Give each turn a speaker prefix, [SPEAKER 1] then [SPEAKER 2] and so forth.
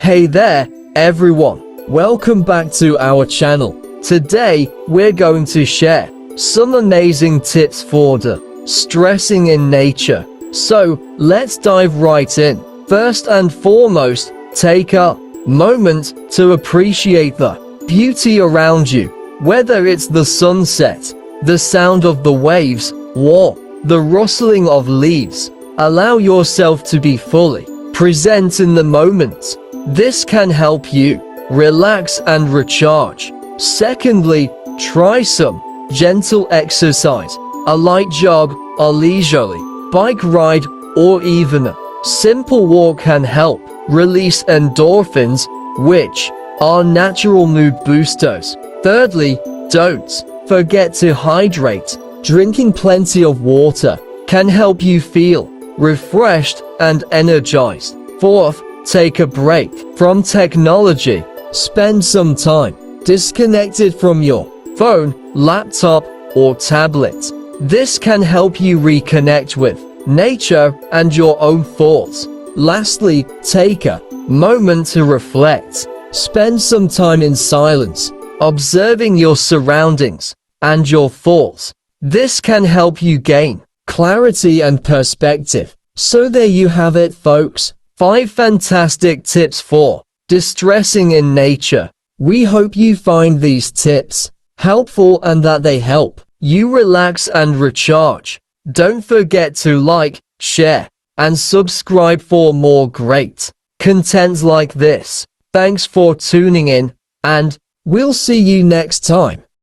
[SPEAKER 1] Hey there, everyone. Welcome back to our channel. Today, we're going to share some amazing tips for the stressing in nature. So, let's dive right in. First and foremost, take a moment to appreciate the beauty around you. Whether it's the sunset, the sound of the waves, or the rustling of leaves, allow yourself to be fully present in the moment. This can help you relax and recharge. Secondly, try some gentle exercise. A light jog, a leisurely bike ride, or even a simple walk can help release endorphins, which are natural mood boosters. Thirdly, don't forget to hydrate. Drinking plenty of water can help you feel refreshed and energized. Fourth, take a break from technology. Spend some time disconnected from your phone, laptop, or tablet. This can help you reconnect with nature and your own thoughts. Lastly, take a moment to reflect. Spend some time in silence, observing your surroundings and your thoughts. This can help you gain clarity and perspective. So there you have it, folks. 5 fantastic tips for distressing in nature. We hope you find these tips helpful and that they help you relax and recharge. Don't forget to like, share, and subscribe for more great content like this. Thanks for tuning in, and we'll see you next time.